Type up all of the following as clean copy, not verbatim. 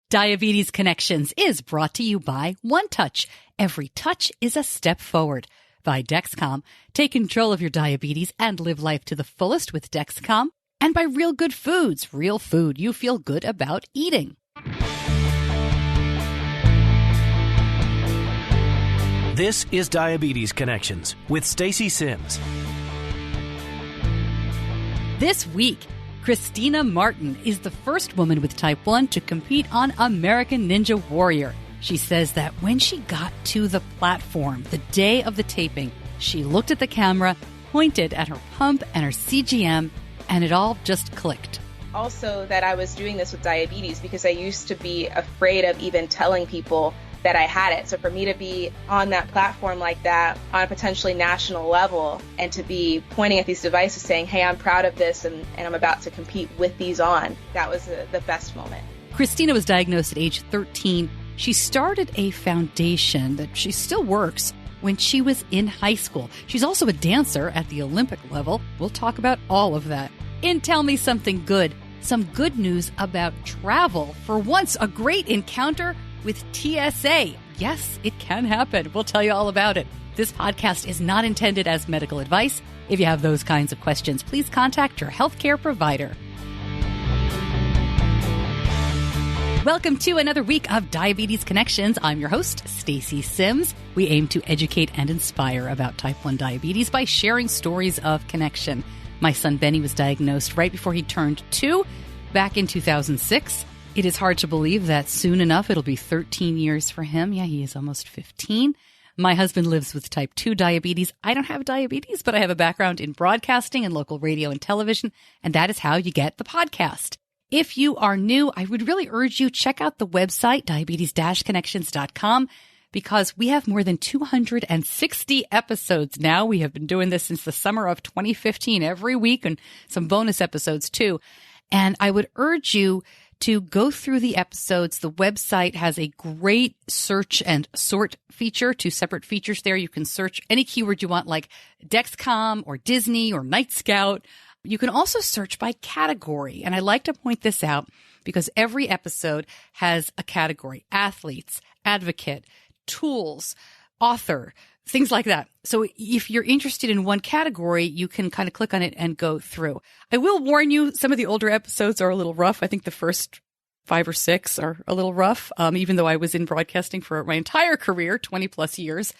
Diabetes Connections is brought to you by One Touch. Every touch is a step forward. By Dexcom. Take control of your diabetes and live life to the fullest with Dexcom. And by Real Good Foods. Real food you feel good about eating. This is Diabetes Connections with Stacey Sims. This week, Christina Martin is the first woman with type 1 to compete on American Ninja Warrior. She says that when she got to the platform the day of the taping, she looked at the camera, pointed at her pump and her CGM, and it all just clicked. Also that I was doing this with diabetes because I used to be afraid of even telling people that I had it. So for me to be on that platform like that on a potentially national level and to be pointing at these devices saying, hey, I'm proud of this and I'm about to compete with these on, that was the best moment. Christina was diagnosed at age 13. She started a foundation that she still works when she was in high school. She's also a dancer at the Olympic level. We'll talk about all of that. And Tell Me Something Good. Some good news about travel. For once, a great encounter with TSA. Yes, it can happen. We'll tell you all about it. This podcast is not intended as medical advice. If you have those kinds of questions, please contact your healthcare provider. Welcome to another week of Diabetes Connections. I'm your host, Stacey Sims. We aim to educate and inspire about type 1 diabetes by sharing stories of connection. My son Benny was diagnosed right before he turned 2 back in 2006. It is hard to believe that soon enough it'll be 13 years for him. Yeah, he is almost 15. My husband lives with type 2 diabetes. I don't have diabetes, but I have a background in broadcasting and local radio and television, and that is how you get the podcast. If you are new, I would really urge you check out the website, diabetes-connections.com, because we have more than 260 episodes now. We have been doing this since the summer of 2015 every week, and some bonus episodes too. And I would urge you to go through the episodes. The website has a great search and sort feature, 2 separate features there. You can search any keyword you want, like Dexcom or Disney or Night Scout. You can also search by category. And I like to point this out because every episode has a category: athletes, advocate, tools, author, things like that. So if you're interested in one category, you can kind of click on it and go through. I will warn you, some of the older episodes are a little rough. I think the first 5 or 6 are a little rough, even though I was in broadcasting for my entire career, 20 plus years.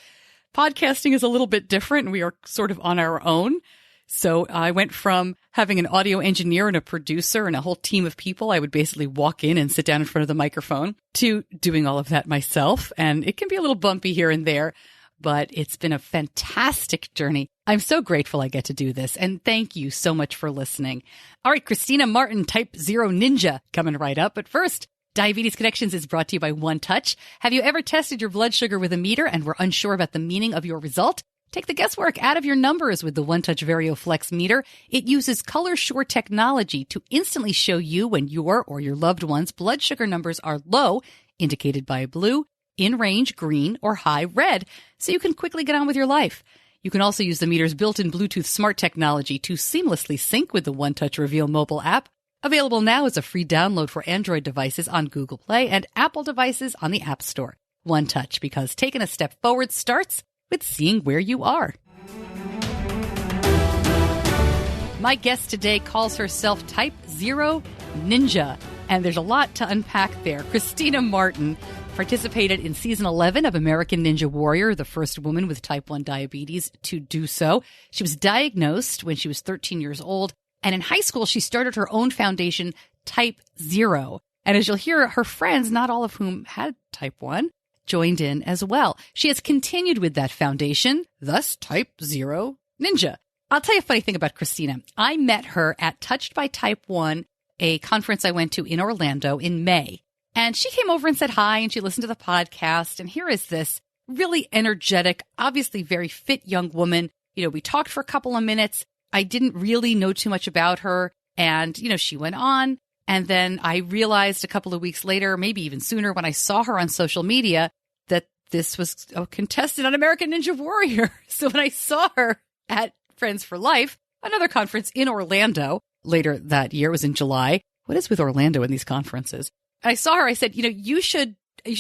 Podcasting is a little bit different, and we are sort of on our own. So I went from having an audio engineer and a producer and a whole team of people. I would basically walk in and sit down in front of the microphone to doing all of that myself. And it can be a little bumpy here and there, but it's been a fantastic journey. I'm so grateful I get to do this. And thank you so much for listening. All right, Christina Martin, Type 0 Ninja, coming right up. But first, Diabetes Connections is brought to you by One Touch. Have you ever tested your blood sugar with a meter and were unsure about the meaning of your result? Take the guesswork out of your numbers with the One Touch VarioFlex meter. It uses Color Sure technology to instantly show you when your or your loved one's blood sugar numbers are low, indicated by blue, in range green, or high red, so you can quickly get on with your life. You can also use the meter's built-in Bluetooth smart technology to seamlessly sync with the One Touch Reveal mobile app. Available now as a free download for Android devices on Google Play and Apple devices on the App Store. One Touch, because taking a step forward starts with seeing where you are. My guest today calls herself Type 0 Ninja, and there's a lot to unpack there. Christina Martin participated in season 11 of American Ninja Warrior, the first woman with type 1 diabetes to do so. She was diagnosed when she was 13 years old, and in high school, she started her own foundation, Type 0. And as you'll hear, her friends, not all of whom had type 1, joined in as well. She has continued with that foundation, thus Type 0 Ninja. I'll tell you a funny thing about Christina. I met her at Touched by Type 1, a conference I went to in Orlando in May. And she came over and said hi, and she listened to the podcast. And here is this really energetic, obviously very fit young woman. You know, we talked for a couple of minutes. I didn't really know too much about her. And, you know, she went on. And then I realized a couple of weeks later, maybe even sooner, when I saw her on social media, that this was a contestant on American Ninja Warrior. So when I saw her at Friends for Life, another conference in Orlando later that year, was in July. What is with Orlando in these conferences? I saw her. I said, you should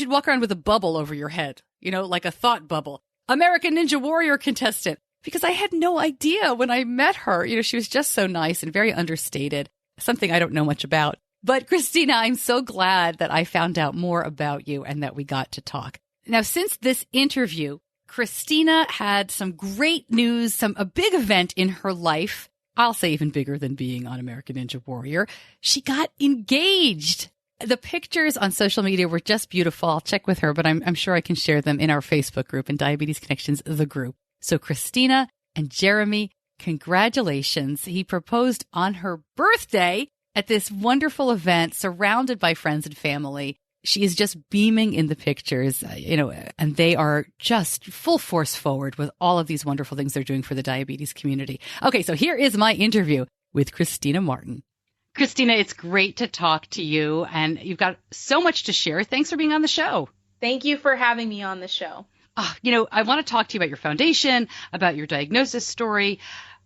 walk around with a bubble over your head, like a thought bubble. American Ninja Warrior contestant. Because I had no idea when I met her. She was just so nice and very understated, something I don't know much about. But Christina, I'm so glad that I found out more about you and that we got to talk. Now, since this interview, Christina had some great news, a big event in her life. I'll say even bigger than being on American Ninja Warrior. She got engaged. The pictures on social media were just beautiful. I'll check with her, but I'm sure I can share them in our Facebook group, in Diabetes Connections, the group. So Christina and Jeremy, congratulations. He proposed on her birthday at this wonderful event, surrounded by friends and family. She is just beaming in the pictures, and they are just full force forward with all of these wonderful things they're doing for the diabetes community. Okay, so here is my interview with Christina Martin. Christina, it's great to talk to you, and you've got so much to share. Thanks for being on the show. Thank you for having me on the show. I want to talk to you about your foundation, about your diagnosis story,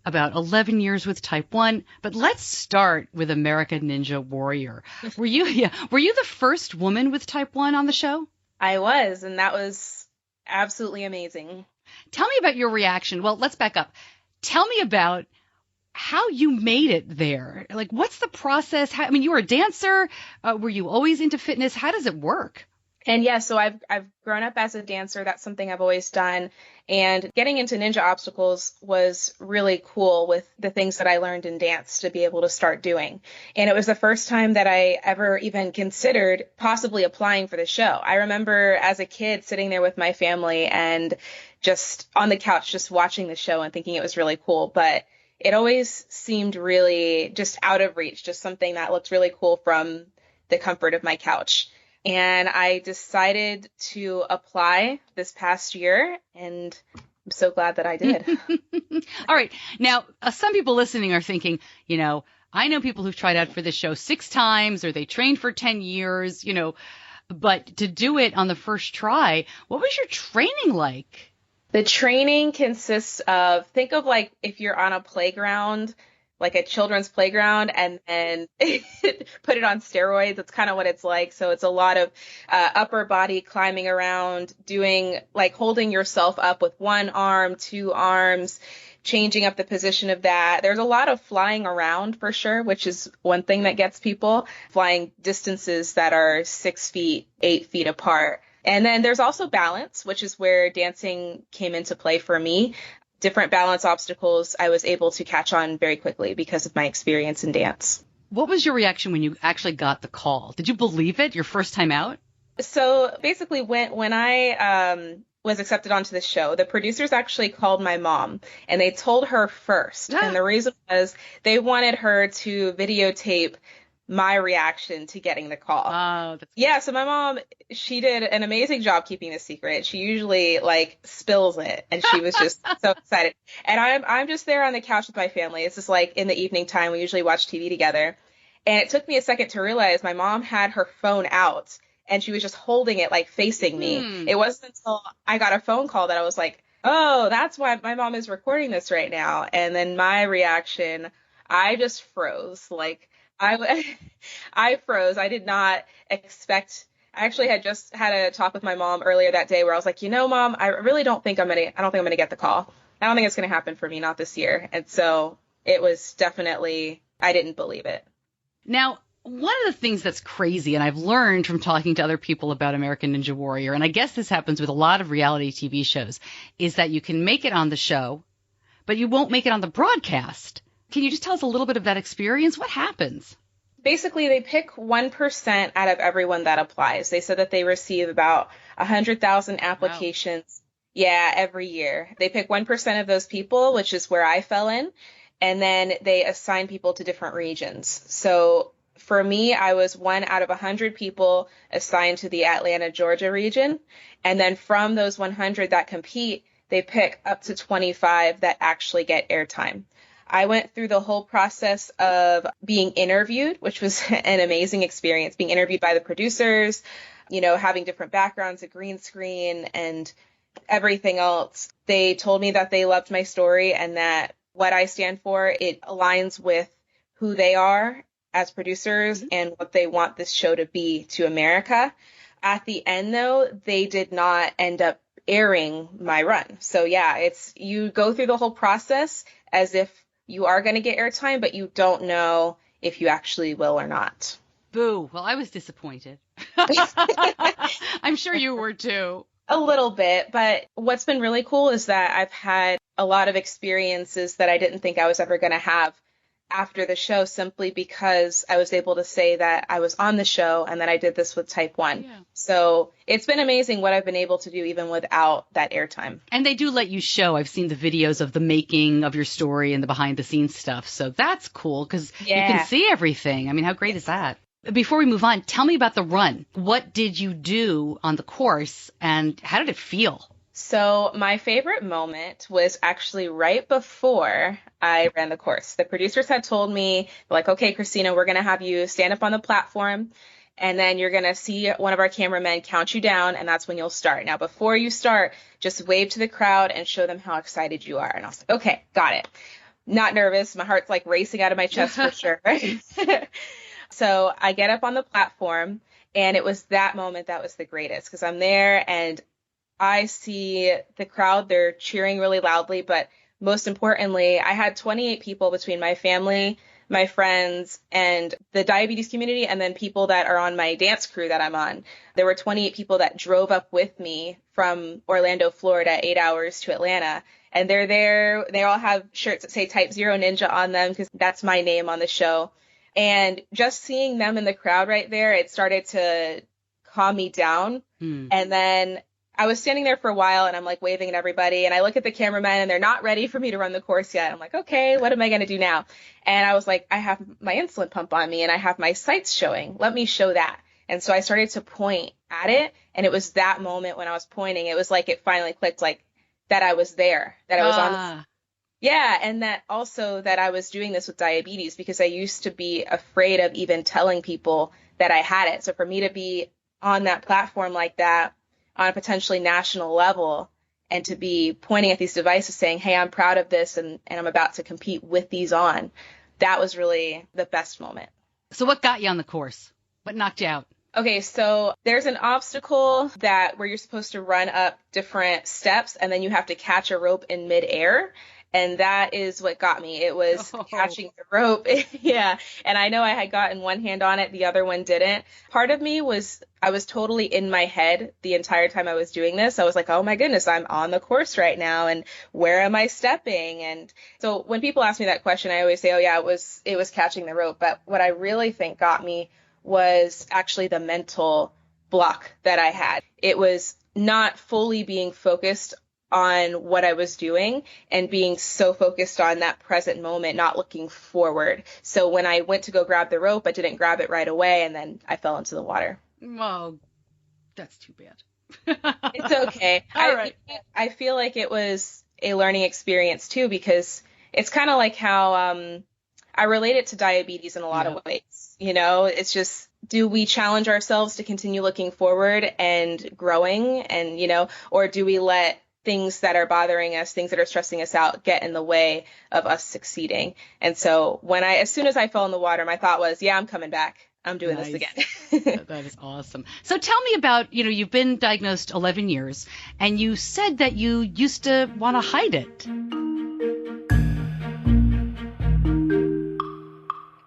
about 11 years with type 1. But let's start with American Ninja Warrior. Were you the first woman with type 1 on the show? I was, and that was absolutely amazing. Tell me about your reaction. Well, let's back up. Tell me about how you made it there. Like, what's the process? You were a dancer. Were you always into fitness? How does it work? And yeah, so I've grown up as a dancer. That's something I've always done. And getting into ninja obstacles was really cool with the things that I learned in dance to be able to start doing. And it was the first time that I ever even considered possibly applying for the show. I remember as a kid sitting there with my family and just on the couch, just watching the show and thinking it was really cool. But it always seemed really just out of reach, just something that looked really cool from the comfort of my couch. And I decided to apply this past year, and I'm so glad that I did. All right. Now, some people listening are thinking, I know people who've tried out for this show 6 times, or they trained for 10 years, but to do it on the first try, what was your training like? The training consists of, think of like if you're on a playground, like a children's playground, and then put it on steroids. That's kind of what it's like. So it's a lot of upper body climbing around, doing like holding yourself up with one arm, 2 arms, changing up the position of that. There's a lot of flying around for sure, which is one thing that gets people, flying distances that are 6 feet, 8 feet apart. And then there's also balance, which is where dancing came into play for me. Different balance obstacles I was able to catch on very quickly because of my experience in dance. What was your reaction when you actually got the call? Did you believe it your first time out? So basically when I was accepted onto the show, the producers actually called my mom and they told her first. And the reason was they wanted her to videotape my reaction to getting the call. Oh, yeah. So my mom, she did an amazing job keeping this secret. She usually spills it, and she was just so excited. And I'm just there on the couch with my family. It's just like in the evening time, we usually watch TV together. And it took me a second to realize my mom had her phone out and she was just holding it facing me. It wasn't until I got a phone call that I was like, oh, that's why my mom is recording this right now. And then my reaction, I just froze. I froze. I did not expect. I actually had just had a talk with my mom earlier that day where I was like, Mom, I really don't think I'm gonna get the call. I don't think it's gonna happen for me, not this year. And so it was definitely, I didn't believe it. Now, one of the things that's crazy, and I've learned from talking to other people about American Ninja Warrior, and I guess this happens with a lot of reality TV shows, is that you can make it on the show, but you won't make it on the broadcast. Can you just tell us a little bit of that experience? What happens? Basically, they pick 1% out of everyone that applies. They said that they receive about 100,000 applications. Wow. Yeah, every year. They pick 1% of those people, which is where I fell in, and then they assign people to different regions. So for me, I was 1 out of 100 people assigned to the Atlanta, Georgia region. And then from those 100 that compete, they pick up to 25 that actually get airtime. I went through the whole process of being interviewed, which was an amazing experience, being interviewed by the producers, having different backgrounds, a green screen, and everything else. They told me that they loved my story and that what I stand for, it aligns with who they are as producers and what they want this show to be to America. At the end, though, they did not end up airing my run. So yeah, you go through the whole process as if you are going to get airtime, but you don't know if you actually will or not. Boo. Well, I was disappointed. I'm sure you were too. A little bit, but what's been really cool is that I've had a lot of experiences that I didn't think I was ever going to have after the show, simply because I was able to say that I was on the show and that I did this with Type 1. Yeah. So it's been amazing what I've been able to do even without that airtime. And they do let you show. I've seen the videos of the making of your story and the behind the scenes stuff. So that's cool because you can see everything. I mean, how great is that? Before we move on, tell me about the run. What did you do on the course and how did it feel? So my favorite moment was actually right before I ran the course. The producers had told me, like, okay, Christina, we're going to have you stand up on the platform and then you're going to see one of our cameramen count you down and that's when you'll start. Now, before you start, just wave to the crowd and show them how excited you are. And I was like, okay, got it. Not nervous. My heart's like racing out of my chest for sure. So I get up on the platform and it was that moment that was the greatest because I'm there and I see the crowd, they're cheering really loudly, but most importantly, I had 28 people between my family, my friends, and the diabetes community, and then people that are on my dance crew that I'm on. There were 28 people that drove up with me from Orlando, Florida, 8 hours to Atlanta, and they're there. They all have shirts that say Type 0 Ninja on them because that's my name on the show. And just seeing them in the crowd right there, it started to calm me down. And then I was standing there for a while and I'm like waving at everybody and I look at the cameramen and they're not ready for me to run the course yet. I'm like, okay, what am I going to do now? And I was like, I have my insulin pump on me and I have my sights showing. Let me show that. And so I started to point at it. And it was that moment when I was pointing, it was like it finally clicked, like that I was there, that I was on. Yeah. And that also that I was doing this with diabetes because I used to be afraid of even telling people that I had it. So for me to be on that platform like that, on a potentially national level, and to be pointing at these devices saying, hey, I'm proud of this and I'm about to compete with these on, that was really the best moment. So what got you on the course? What knocked you out? Okay, so there's an obstacle where you're supposed to run up different steps and then you have to catch a rope in midair. And that is what got me. It was catching the rope. Yeah. And I know I had gotten one hand on it. The other one didn't. Part of me I was totally in my head the entire time I was doing this. I was like, oh my goodness, I'm on the course right now. And where am I stepping? And so when people ask me that question, I always say, oh yeah, it was catching the rope. But what I really think got me was actually the mental block that I had. It was not fully being focused on what I was doing and being so focused on that present moment, not looking forward. So when I went to go grab the rope, I didn't grab it right away and then I fell into the water. Oh, that's too bad. It's okay. All right. I feel like it was a learning experience too, because it's kind of like how I relate it to diabetes in a lot of ways. You know, it's just, do we challenge ourselves to continue looking forward and growing and, you know, or do we let things that are bothering us, things that are stressing us out, get in the way of us succeeding? And so as soon as I fell in the water, my thought was, yeah, I'm coming back. I'm doing this again. That is awesome. So tell me about, you've been diagnosed 11 years and you said that you used to want to hide it.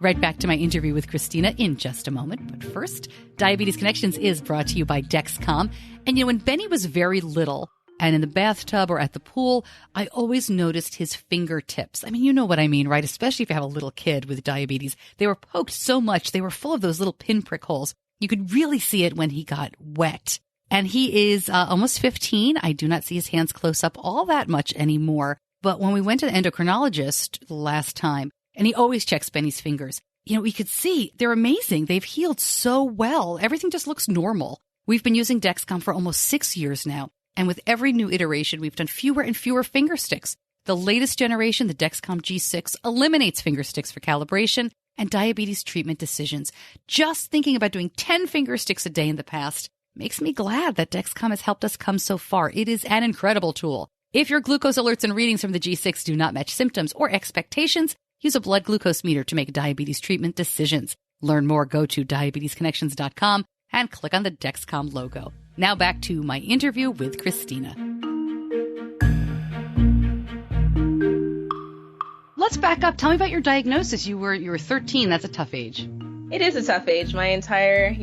Right back to my interview with Christina in just a moment. But first, Diabetes Connections is brought to you by Dexcom. And when Benny was very little, and in the bathtub or at the pool, I always noticed his fingertips. I mean, you know what I mean, right? Especially if you have a little kid with diabetes. They were poked so much. They were full of those little pinprick holes. You could really see it when he got wet. And he is almost 15. I do not see his hands close up all that much anymore. But when we went to the endocrinologist last time, and he always checks Benny's fingers, we could see they're amazing. They've healed so well. Everything just looks normal. We've been using Dexcom for almost 6 years now. And with every new iteration, we've done fewer and fewer finger sticks. The latest generation, the Dexcom G6, eliminates finger sticks for calibration and diabetes treatment decisions. Just thinking about doing 10 finger sticks a day in the past makes me glad that Dexcom has helped us come so far. It is an incredible tool. If your glucose alerts and readings from the G6 do not match symptoms or expectations, Use a blood glucose meter to make diabetes treatment decisions. Learn more, go to diabetesconnections.com and click on the Dexcom logo. Now back to my interview with Christina. Let's back up. Tell me about your diagnosis. You were 13. That's a tough age. It is a tough age. My entire,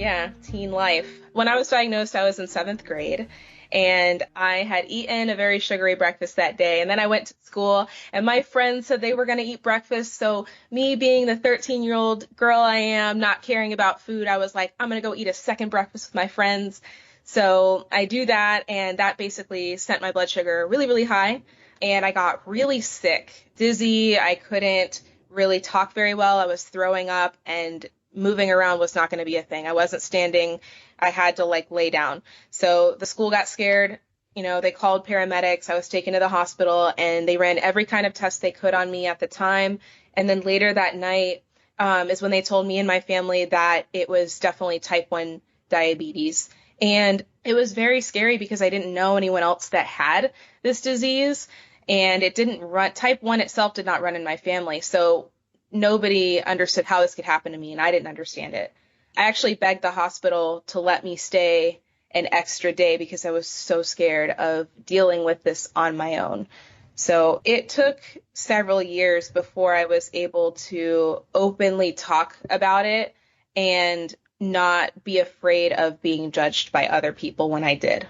teen life. When I was diagnosed, I was in 7th grade. And I had eaten a very sugary breakfast that day. And then I went to school and my friends said they were going to eat breakfast. So me being the 13-year-old girl I am, not caring about food, I was like, I'm going to go eat a second breakfast with my friends. So I do that. And that basically sent my blood sugar really, really high. And I got really sick, dizzy. I couldn't really talk very well. I was throwing up and moving around was not going to be a thing. I wasn't standing. I had to lay down. So the school got scared. They called paramedics. I was taken to the hospital and they ran every kind of test they could on me at the time. And then later that night is when they told me and my family that it was definitely type 1 diabetes. And it was very scary because I didn't know anyone else that had this disease. And it didn't run. Type 1 itself did not run in my family. So nobody understood how this could happen to me, and I didn't understand it. I actually begged the hospital to let me stay an extra day because I was so scared of dealing with this on my own. So it took several years before I was able to openly talk about it and not be afraid of being judged by other people when I did.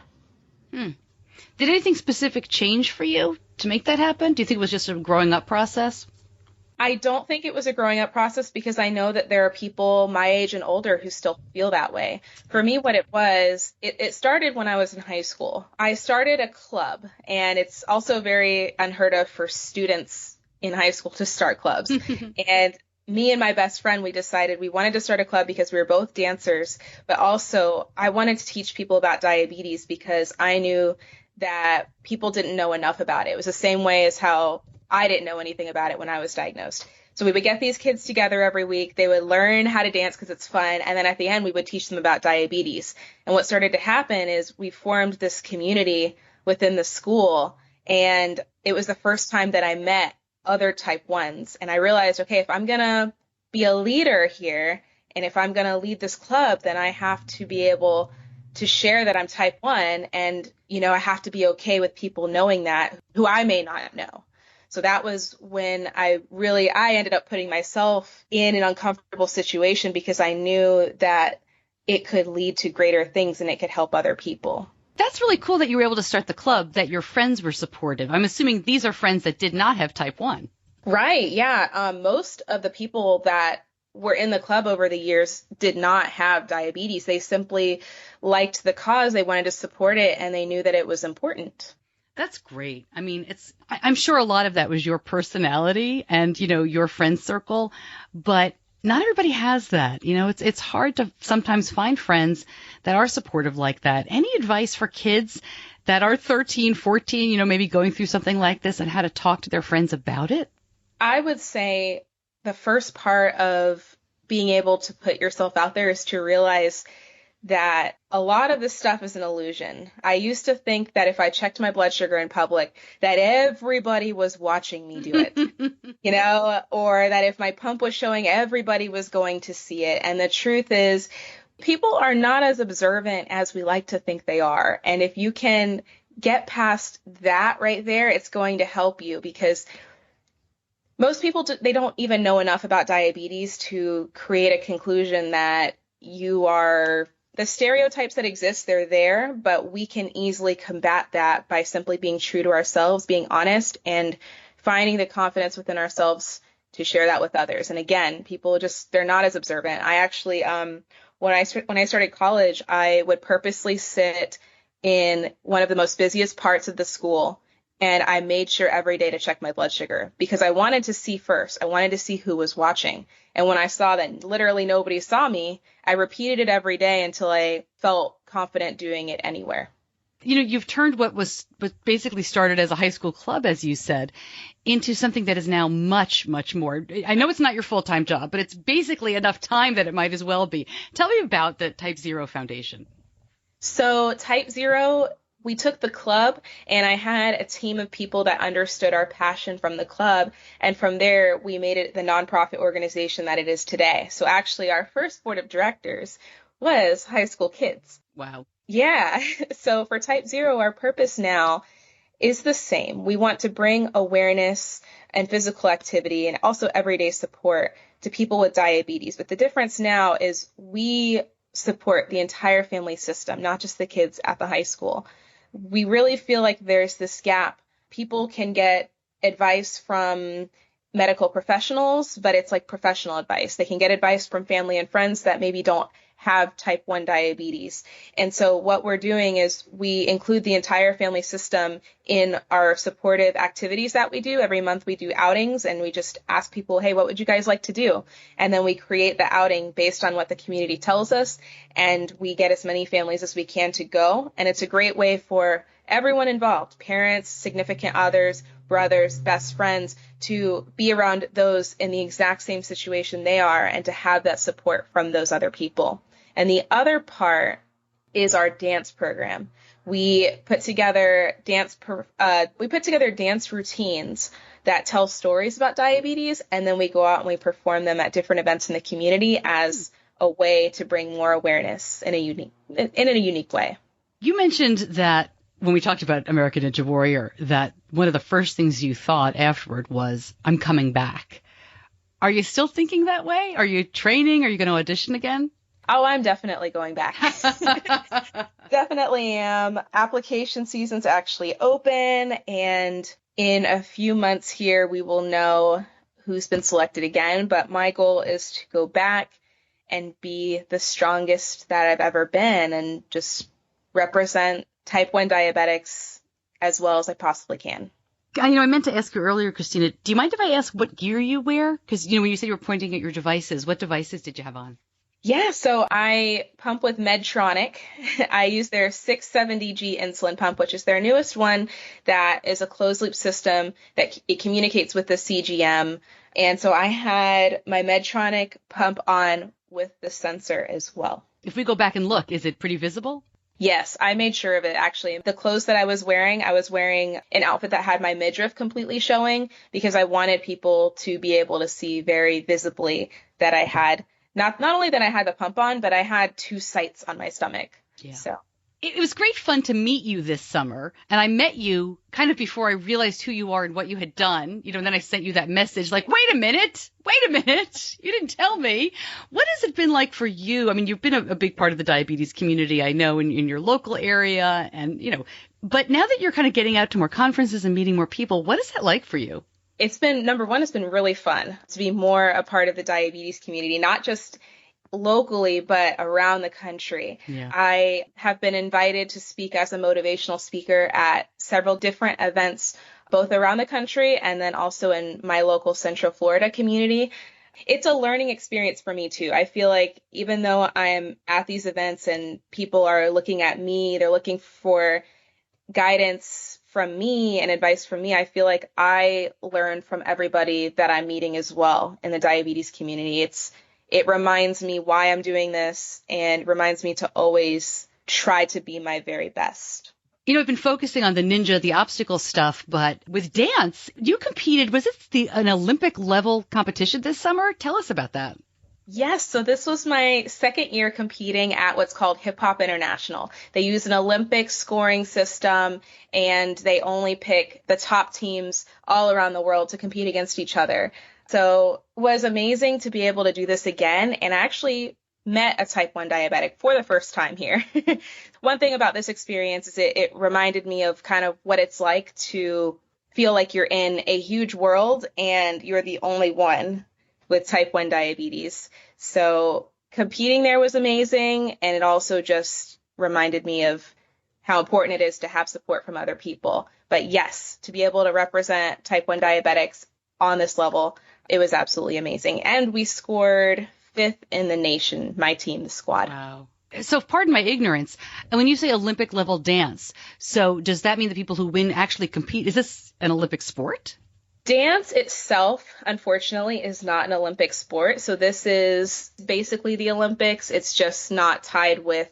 Did anything specific change for you to make that happen? Do you think it was just a growing up process? I don't think it was a growing up process because I know that there are people my age and older who still feel that way. For me, what it was, it started when I was in high school. I started a club, and it's also very unheard of for students in high school to start clubs. And me and my best friend, we decided we wanted to start a club because we were both dancers, but also I wanted to teach people about diabetes because I knew that people didn't know enough about it. It was the same way as how I didn't know anything about it when I was diagnosed. So we would get these kids together every week. They would learn how to dance because it's fun. And then at the end, we would teach them about diabetes. And what started to happen is we formed this community within the school. And it was the first time that I met other type 1s. And I realized, okay, if I'm going to be a leader here, and if I'm going to lead this club, then I have to be able to share that I'm type 1. And, I have to be okay with people knowing that who I may not know. So that was when I ended up putting myself in an uncomfortable situation because I knew that it could lead to greater things and it could help other people. That's really cool that you were able to start the club, that your friends were supportive. I'm assuming these are friends that did not have type 1. Right. Yeah. Most of the people that were in the club over the years did not have diabetes. They simply liked the cause. They wanted to support it and they knew that it was important. That's great. I mean, I'm sure a lot of that was your personality and, your friend circle, but not everybody has that. It's hard to sometimes find friends that are supportive like that. Any advice for kids that are 13, 14, maybe going through something like this and how to talk to their friends about it? I would say the first part of being able to put yourself out there is to realize that a lot of this stuff is an illusion. I used to think that if I checked my blood sugar in public, that everybody was watching me do it, or that if my pump was showing, everybody was going to see it. And the truth is, people are not as observant as we like to think they are. And if you can get past that right there, it's going to help you because most people, they don't even know enough about diabetes to create a conclusion that you are. The stereotypes that exist, they're there, but we can easily combat that by simply being true to ourselves, being honest, and finding the confidence within ourselves to share that with others. And again, people they're not as observant. I actually, when I started college, I would purposely sit in one of the most busiest parts of the school, and I made sure every day to check my blood sugar because I wanted to see first. I wanted to see who was watching. And when I saw that literally nobody saw me, I repeated it every day until I felt confident doing it anywhere. You've turned what basically started as a high school club, as you said, into something that is now much, much more. I know it's not your full-time job, but it's basically enough time that it might as well be. Tell me about the Type 0 Foundation. So Type 0 we took the club, and I had a team of people that understood our passion from the club. And from there, we made it the nonprofit organization that it is today. So actually, our first board of directors was high school kids. Wow. Yeah. So for Type Zero, our purpose now is the same. We want to bring awareness and physical activity and also everyday support to people with diabetes. But the difference now is we support the entire family system, not just the kids at the high school. We really feel like there's this gap. People can get advice from medical professionals, but it's like professional advice. They can get advice from family and friends that maybe don't have type 1 diabetes. And so what we're doing is we include the entire family system in our supportive activities that we do. Every month we do outings, and we just ask people, hey, what would you guys like to do? And then we create the outing based on what the community tells us, and we get as many families as we can to go. And it's a great way for everyone involved, parents, significant others, brothers, best friends, to be around those in the exact same situation they are and to have that support from those other people. And the other part is our dance program. We put together dance routines that tell stories about diabetes, and then we go out and we perform them at different events in the community as a way to bring more awareness in a unique way. You mentioned that when we talked about American Ninja Warrior, that one of the first things you thought afterward was, I'm coming back. Are you still thinking that way? Are you training? Are you going to audition again? Oh, I'm definitely going back. Definitely am. Application season's actually open, and in a few months here, we will know who's been selected again. But my goal is to go back and be the strongest that I've ever been and just represent type 1 diabetics as well as I possibly can. I meant to ask you earlier, Christina, do you mind if I ask what gear you wear? Because, when you said you were pointing at your devices, what devices did you have on? Yeah, so I pump with Medtronic. I use their 670G insulin pump, which is their newest one that is a closed loop system that it communicates with the CGM. And so I had my Medtronic pump on with the sensor as well. If we go back and look, is it pretty visible? Yes, I made sure of it, actually. The clothes that I was wearing an outfit that had my midriff completely showing because I wanted people to be able to see very visibly that I had not only that I had the pump on, but I had 2 sites on my stomach. Yeah. So it was great fun to meet you this summer. And I met you kind of before I realized who you are and what you had done. And then I sent you that message like, wait a minute. You didn't tell me. What has it been like for you? I mean, you've been a big part of the diabetes community, I know, in your local area. And, but now that you're kind of getting out to more conferences and meeting more people, what is that like for you? It's been, number one, it's been really fun to be more a part of the diabetes community, not just locally, but around the country. Yeah. I have been invited to speak as a motivational speaker at several different events, both around the country and then also in my local Central Florida community. It's a learning experience for me too. I feel like even though I'm at these events and people are looking at me, they're looking for guidance from me and advice from me, I feel like I learn from everybody that I'm meeting as well in the diabetes community. It reminds me why I'm doing this and reminds me to always try to be my very best. I've been focusing on the ninja, the obstacle stuff, but with dance, you competed. Was it an Olympic level competition this summer? Tell us about that. Yes, so this was my second year competing at what's called Hip Hop International. They use an Olympic scoring system, and they only pick the top teams all around the world to compete against each other. So it was amazing to be able to do this again, and I actually met a type 1 diabetic for the first time here. One thing about this experience is it reminded me of kind of what it's like to feel like you're in a huge world and you're the only one with type 1 diabetes. So competing there was amazing, and it also just reminded me of how important it is to have support from other people. But yes, to be able to represent type 1 diabetics on this level, it was absolutely amazing. And we scored 5th in the nation, my team, the squad. Wow. So pardon my ignorance. And when you say Olympic level dance, so does that mean the people who win actually compete? Is this an Olympic sport? Dance itself, unfortunately, is not an Olympic sport. So this is basically the Olympics. It's just not tied with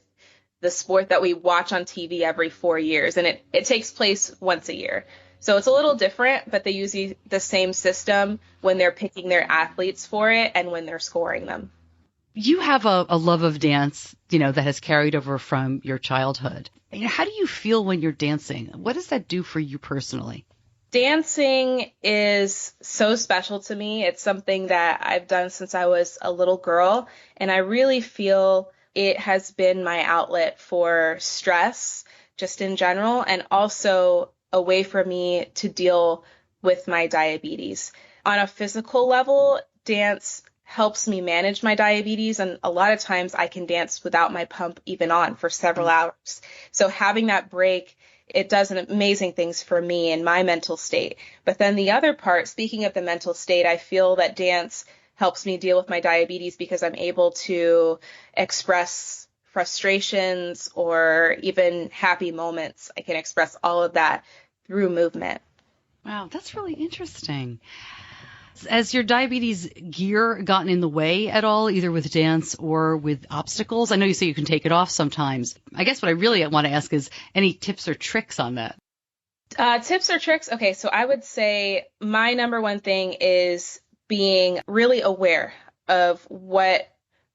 the sport that we watch on TV every 4 years, and it takes place once a year. So it's a little different, but they use the same system when they're picking their athletes for it and when they're scoring them. You have a love of dance, that has carried over from your childhood. How do you feel when you're dancing? What does that do for you personally? Dancing is so special to me. It's something that I've done since I was a little girl, and I really feel it has been my outlet for stress just in general, and also a way for me to deal with my diabetes. On a physical level, dance helps me manage my diabetes, and a lot of times I can dance without my pump even on for several hours. So having that break, it does amazing things for me and my mental state. But then the other part, speaking of the mental state, I feel that dance helps me deal with my diabetes because I'm able to express frustrations or even happy moments. I can express all of that through movement. Wow, that's really interesting. Has your diabetes gear gotten in the way at all, either with dance or with obstacles? I know you say you can take it off sometimes. I guess what I really want to ask is any tips or tricks on that? Tips or tricks? Okay, so I would say my number one thing is being really aware of what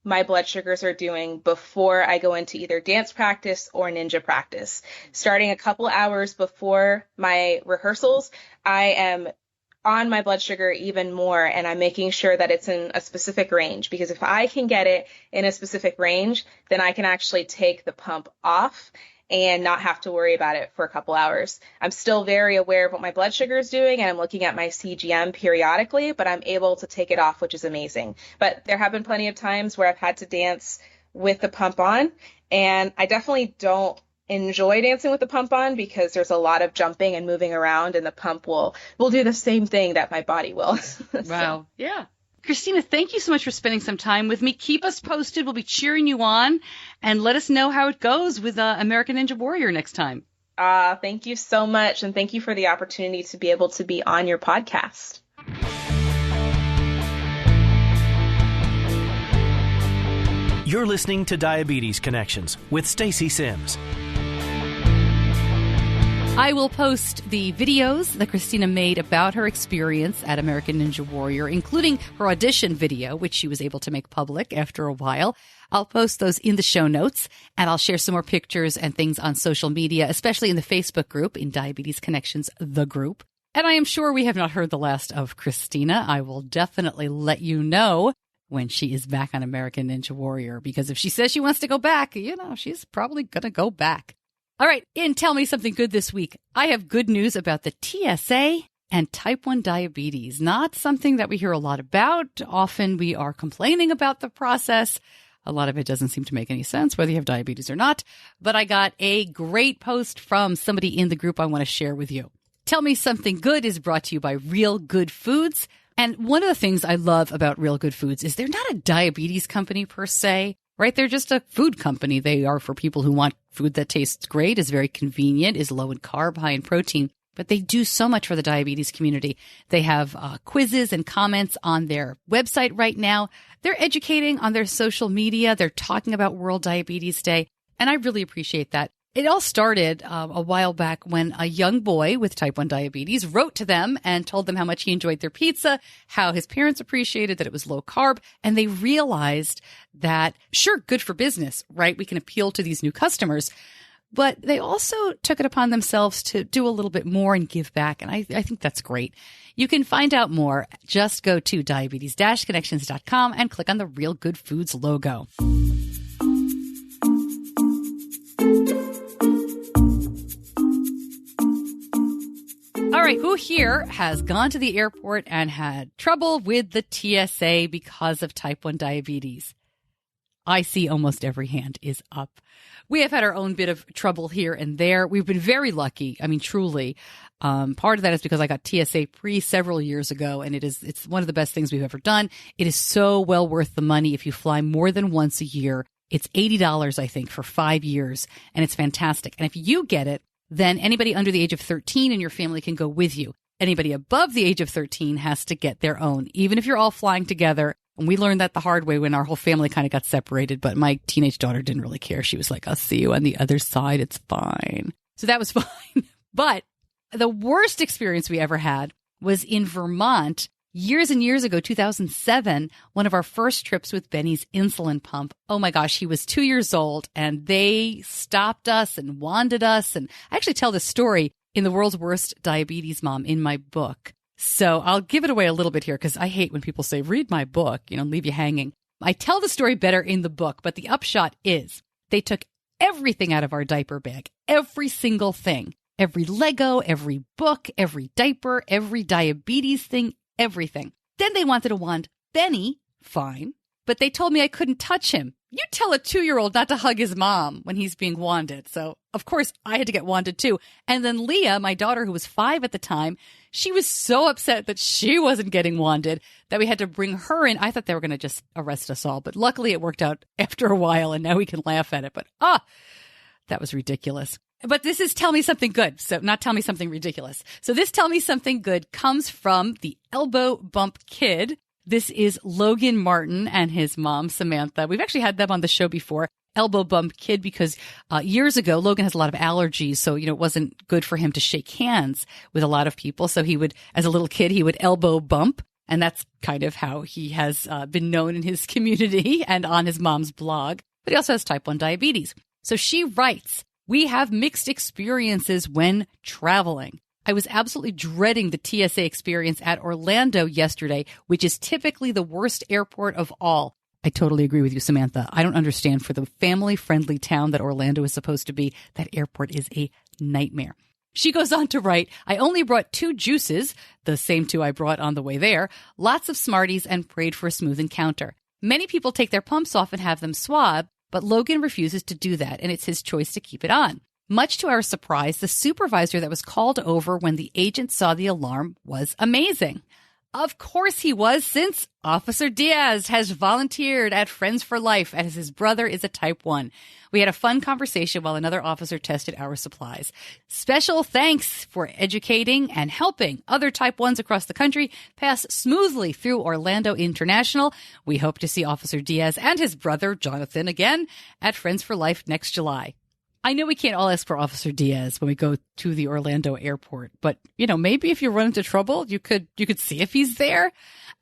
my blood sugars are doing before I go into either dance practice or ninja practice. Starting a couple hours before my rehearsals, I am on my blood sugar even more, and I'm making sure that it's in a specific range, because if I can get it in a specific range, then I can actually take the pump off and not have to worry about it for a couple hours. I'm still very aware of what my blood sugar is doing, and I'm looking at my CGM periodically, but I'm able to take it off, which is amazing. But there have been plenty of times where I've had to dance with the pump on, and I definitely don't enjoy dancing with the pump on because there's a lot of jumping and moving around, and the pump will do the same thing that my body will. Wow. Yeah. Christina, thank you so much for spending some time with me. Keep us posted. We'll be cheering you on, and let us know how it goes with American Ninja Warrior next time. Thank you so much, and thank you for the opportunity to be able to be on your podcast. You're listening to Diabetes Connections with Stacey Sims. I will post the videos that Christina made about her experience at American Ninja Warrior, including her audition video, which she was able to make public after a while. I'll post those in the show notes, and I'll share some more pictures and things on social media, especially in the Facebook group, in Diabetes Connections, the group. And I am sure we have not heard the last of Christina. I will definitely let you know when she is back on American Ninja Warrior, because if she says she wants to go back, she's probably going to go back. All right, Tell Me Something Good this week. I have good news about the TSA and type 1 diabetes. Not something that we hear a lot about. Often we are complaining about the process. A lot of it doesn't seem to make any sense, whether you have diabetes or not. But I got a great post from somebody in the group I want to share with you. Tell Me Something Good is brought to you by Real Good Foods. And one of the things I love about Real Good Foods is they're not a diabetes company per se. Right? They're just a food company. They are for people who want food that tastes great, is very convenient, is low in carb, high in protein. But they do so much for the diabetes community. They have quizzes and comments on their website right now. They're educating on their social media. They're talking about World Diabetes Day. And I really appreciate that. It all started a while back when a young boy with type 1 diabetes wrote to them and told them how much he enjoyed their pizza, how his parents appreciated that it was low carb, and they realized that, sure, good for business, right? We can appeal to these new customers, but they also took it upon themselves to do a little bit more and give back, and I think that's great. You can find out more. Just go to diabetes-connections.com and click on the Real Good Foods logo. All right, who here has gone to the airport and had trouble with the TSA because of type 1 diabetes? I see almost every hand is up. We have had our own bit of trouble here and there. We've been very lucky. I mean, truly. Part of that is because I got TSA pre several years ago, and it's one of the best things we've ever done. It is so well worth the money if you fly more than once a year. It's $80, I think, for 5 years, and it's fantastic. And if you get it, then anybody under the age of 13 in your family can go with you. Anybody above the age of 13 has to get their own. Even if you're all flying together, And we learned that the hard way when our whole family kind of got separated, but my teenage daughter didn't really care. She was like, I'll see you on the other side. It's fine. So that was fine. But the worst experience we ever had was in Vermont years and years ago, 2007, one of our first trips with Benny's insulin pump. Oh my gosh, he was 2 years old and they stopped us and wanded us. And I actually tell this story in The World's Worst Diabetes Mom in my book. So I'll give it away a little bit here because I hate when people say, read my book, leave you hanging. I tell the story better in the book, but the upshot is they took everything out of our diaper bag, every single thing, every Lego, every book, every diaper, every diabetes thing, everything. Then they wanted to wand Benny, fine, but they told me I couldn't touch him. You tell a 2-year-old not to hug his mom when he's being wanded. So, of course, I had to get wanded too. And then Leah, my daughter, who was 5 at the time, she was so upset that she wasn't getting wanded that we had to bring her in. I thought they were going to just arrest us all, but luckily it worked out after a while and now we can laugh at it. But, that was ridiculous. But this is Tell Me Something Good. So not Tell Me Something Ridiculous. So this Tell Me Something Good comes from the Elbow Bump Kid. This is Logan Martin and his mom, Samantha. We've actually had them on the show before, Elbow Bump Kid, because years ago, Logan has a lot of allergies. So, it wasn't good for him to shake hands with a lot of people. So he would, as a little kid, he would elbow bump. And that's kind of how he has been known in his community and on his mom's blog. But he also has type 1 diabetes. So she writes, we have mixed experiences when traveling. I was absolutely dreading the TSA experience at Orlando yesterday, which is typically the worst airport of all. I totally agree with you, Samantha. I don't understand. For the family-friendly town that Orlando is supposed to be, that airport is a nightmare. She goes on to write, I only brought 2 juices, the same 2 I brought on the way there, lots of Smarties, and prayed for a smooth encounter. Many people take their pumps off and have them swabbed, but Logan refuses to do that, and it's his choice to keep it on. Much to our surprise, the supervisor that was called over when the agent saw the alarm was amazing. Of course he was, since Officer Diaz has volunteered at Friends for Life as his brother is a type 1. We had a fun conversation while another officer tested our supplies. Special thanks for educating and helping other type 1s across the country pass smoothly through Orlando International. We hope to see Officer Diaz and his brother, Jonathan, again at Friends for Life next July. I know we can't all ask for Officer Diaz when we go to the Orlando airport, but, maybe if you run into trouble, you could see if he's there.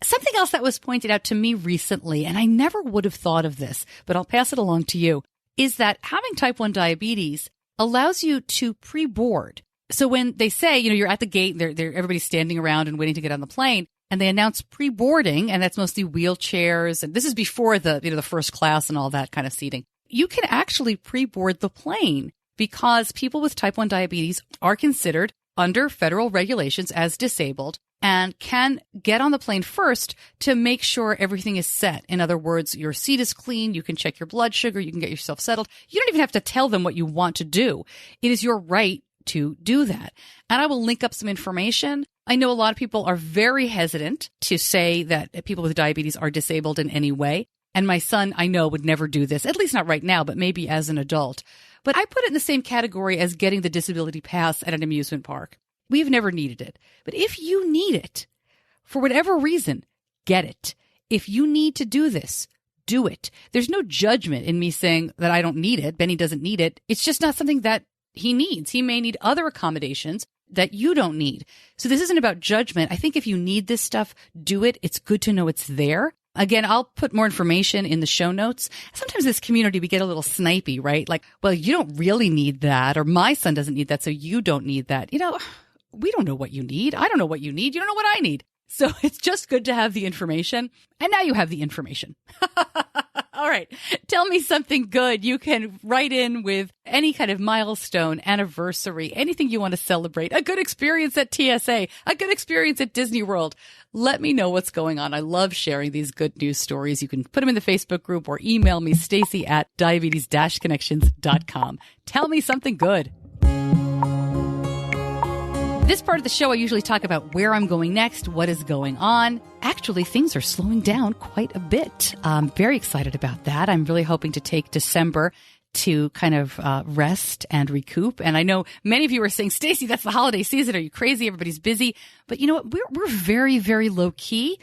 Something else that was pointed out to me recently, and I never would have thought of this, but I'll pass it along to you, is that having type 1 diabetes allows you to pre-board. So when they say, you're at the gate, everybody's standing around and waiting to get on the plane, and they announce pre-boarding, and that's mostly wheelchairs, and this is before the first class and all that kind of seating. You can actually pre-board the plane because people with type 1 diabetes are considered under federal regulations as disabled and can get on the plane first to make sure everything is set. In other words, your seat is clean, you can check your blood sugar, you can get yourself settled. You don't even have to tell them what you want to do. It is your right to do that. And I will link up some information. I know a lot of people are very hesitant to say that people with diabetes are disabled in any way. And my son, I know, would never do this, at least not right now, but maybe as an adult. But I put it in the same category as getting the disability pass at an amusement park. We've never needed it. But if you need it, for whatever reason, get it. If you need to do this, do it. There's no judgment in me saying that I don't need it. Benny doesn't need it. It's just not something that he needs. He may need other accommodations that you don't need. So this isn't about judgment. I think if you need this stuff, do it. It's good to know it's there. Again, I'll put more information in the show notes. Sometimes this community, we get a little snipey, right? Like, well, you don't really need that, or my son doesn't need that, so you don't need that. We don't know what you need. I don't know what you need. You don't know what I need. So it's just good to have the information. And now you have the information. All right. Tell me something good. You can write in with any kind of milestone, anniversary, anything you want to celebrate. A good experience at TSA, a good experience at Disney World. Let me know what's going on. I love sharing these good news stories. You can put them in the Facebook group or email me, Stacey at diabetes-connections.com. Tell me something good. This part of the show, I usually talk about where I'm going next, what is going on. Actually, things are slowing down quite a bit. I'm very excited about that. I'm really hoping to take December to kind of rest and recoup. And I know many of you are saying, Stacey, that's the holiday season. Are you crazy? Everybody's busy. But you know what? We're very, very low key.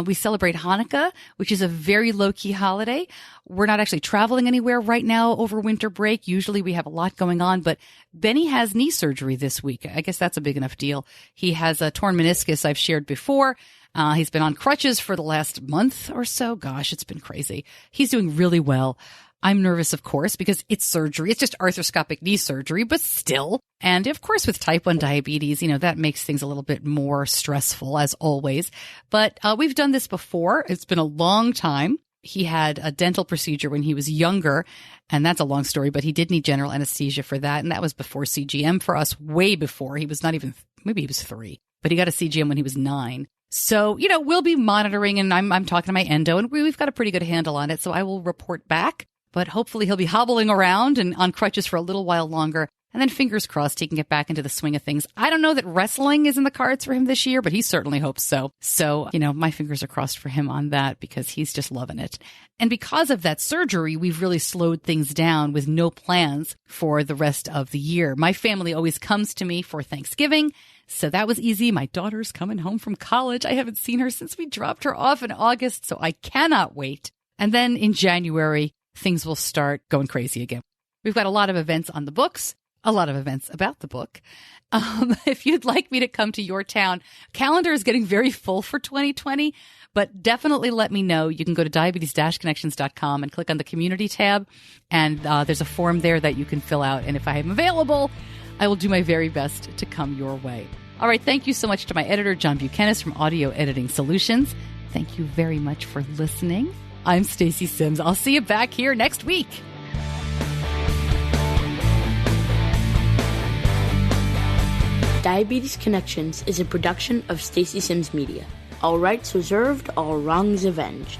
We celebrate Hanukkah, which is a very low key holiday. We're not actually traveling anywhere right now over winter break. Usually we have a lot going on, but Benny has knee surgery this week. I guess that's a big enough deal. He has a torn meniscus I've shared before. He's been on crutches for the last month or so. Gosh, it's been crazy. He's doing really well. I'm nervous, of course, because it's surgery. It's just arthroscopic knee surgery, but still. And of course, with type 1 diabetes, that makes things a little bit more stressful, as always. But we've done this before. It's been a long time. He had a dental procedure when he was younger, and that's a long story, but he did need general anesthesia for that. And that was before CGM for us, way before. He was not even, maybe he was 3, but he got a CGM when he was 9. So, we'll be monitoring, and I'm talking to my endo, and we've got a pretty good handle on it. So I will report back. But hopefully he'll be hobbling around and on crutches for a little while longer. And then fingers crossed he can get back into the swing of things. I don't know that wrestling is in the cards for him this year, but he certainly hopes so. So, my fingers are crossed for him on that because he's just loving it. And because of that surgery, we've really slowed things down with no plans for the rest of the year. My family always comes to me for Thanksgiving. So that was easy. My daughter's coming home from college. I haven't seen her since we dropped her off in August, so I cannot wait. And then in January, things will start going crazy again. We've got a lot of events on the books, a lot of events about the book. If you'd like me to come to your town, calendar is getting very full for 2020, but definitely let me know. You can go to diabetes-connections.com and click on the community tab, and there's a form there that you can fill out. And if I am available, I will do my very best to come your way. All right. Thank you so much to my editor, John Buchanan from Audio Editing Solutions. Thank you very much for listening. I'm Stacey Sims. I'll see you back here next week. Diabetes Connections is a production of Stacey Sims Media. All rights reserved, all wrongs avenged.